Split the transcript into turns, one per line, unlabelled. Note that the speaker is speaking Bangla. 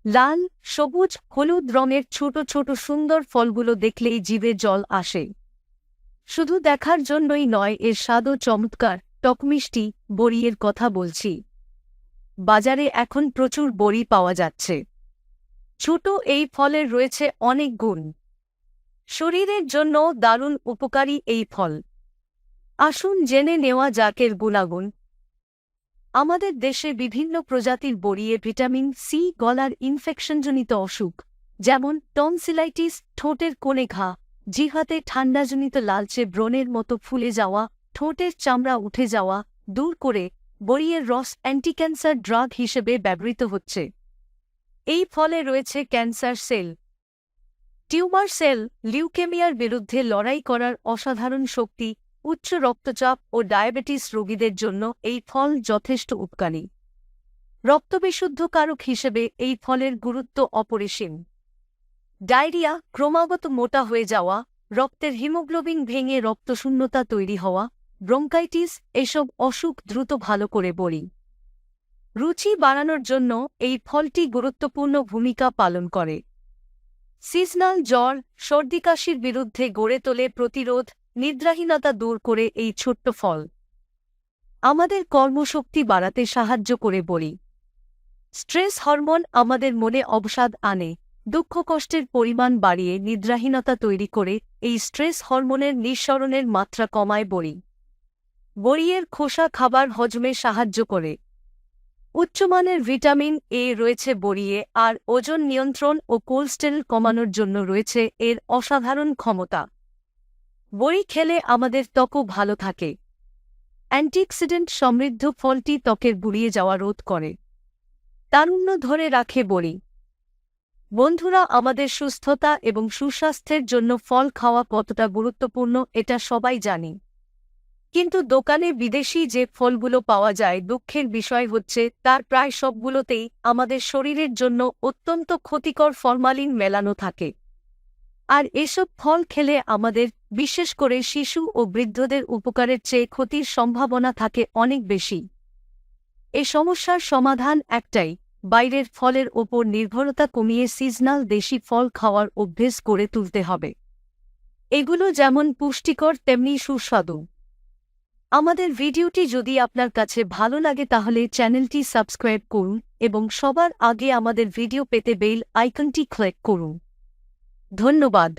লাল, সবুজ, হলুদ রঙের ছোট ছোট সুন্দর ফলগুলো দেখলেই জিভে জল আসে। শুধু দেখার জন্যই নয়, এর স্বাদও চমৎকার। টকমিষ্টি বড়িয়ের কথা বলছি। বাজারে এখন প্রচুর বড়ি পাওয়া যাচ্ছে। ছোট এই ফলের রয়েছে অনেক গুণ। শরীরের জন্য দারুণ উপকারী এই ফল। আসুন জেনে নেওয়া যাক এর গুণাগুণ। আমাদের দেশে বিভিন্ন প্রজাতির বড়িয়ে ভিটামিন সি, গলার ইনফেকশনজনিত অসুখ যেমন টনসিলাইটিস, ঠোঁটের কোণে ঘা, জিহ্বাতে ঠান্ডাজনিত লালচে ব্রণের মতো ফুলে যাওয়া, ঠোঁটের চামড়া উঠে যাওয়া দূর করে বড়িয়ের রস অ্যান্টিক্যান্সার ড্রাগ হিসেবে ব্যবহৃত হচ্ছে। এই ফলে রয়েছে ক্যান্সার সেল, টিউমার সেল, লিউকেমিয়ার বিরুদ্ধে লড়াই করার অসাধারণ শক্তি। উচ্চ রক্তচাপ ও ডায়াবেটিস রোগীদের জন্য এই ফল যথেষ্ট উপকারী। রক্তবিশুদ্ধকারক হিসেবে এই ফলের গুরুত্ব অপরিসীম। ডায়রিয়া, ক্রমাগত মোটা হয়ে যাওয়া, রক্তের হিমোগ্লোবিন ভেঙে রক্তশূন্যতা তৈরি হওয়া, ব্রঙ্কাইটিস এসব অসুখ দ্রুত ভালো করে বড়ি। রুচি বাড়ানোর জন্য এই ফলটি গুরুত্বপূর্ণ ভূমিকা পালন করে। সিজনাল জ্বর, সর্দিকাশির বিরুদ্ধে গড়ে তোলে প্রতিরোধ, নিদ্রাহীনতা দূর করে এই ছোট্ট ফল। আমাদের কর্মশক্তি বাড়াতে সাহায্য করে বড়ি। স্ট্রেস হরমোন আমাদের মনে অবসাদ আনে, দুঃখ কষ্টের পরিমাণ বাড়িয়ে নিদ্রাহীনতা তৈরি করে এই স্ট্রেস হরমোনের নিঃসরণের মাত্রা কমায় বড়ি। বড়িয়ের খোসা খাবার হজমে সাহায্য করে। উচ্চমানের ভিটামিন এ রয়েছে বড়িয়ে, আর ওজন নিয়ন্ত্রণ ও কোলেস্টেরল কমানোর জন্য রয়েছে এর অসাধারণ ক্ষমতা। বড়ি খেলে আমাদের ত্বকও ভালো থাকে। অ্যান্টিঅক্সিডেন্ট সমৃদ্ধ ফলটি ত্বকের বুড়িয়ে যাওয়া রোধ করে, তারুণ্য ধরে রাখে বড়ি। বন্ধুরা, আমাদের সুস্থতা এবং সুস্বাস্থ্যের জন্য ফল খাওয়া কতটা গুরুত্বপূর্ণ এটা সবাই জানি। কিন্তু দোকানে বিদেশি যে ফলগুলো পাওয়া যায়, দুঃখের বিষয় হচ্ছে তার প্রায় সবগুলোতেই আমাদের শরীরের জন্য অত্যন্ত ক্ষতিকর ফরমালিন মেলানো থাকে। আর এসব ফল খেলে আমাদের, বিশেষ করে শিশু ও বৃদ্ধদের উপকারের চেয়ে ক্ষতির সম্ভাবনা থাকে অনেক বেশি। এ সমস্যার সমাধান একটাই, বাইরের ফলের ওপর নির্ভরতা কমিয়ে সিজনাল দেশি ফল খাওয়ার অভ্যেস করে তুলতে হবে। এগুলো যেমন পুষ্টিকর তেমনি সুস্বাদু। আমাদের ভিডিওটি যদি আপনার কাছে ভালো লাগে তাহলে চ্যানেলটি সাবস্ক্রাইব করুন এবং সবার আগে আমাদের ভিডিও পেতে বেল আইকনটি ক্লিক করুন। ধন্যবাদ।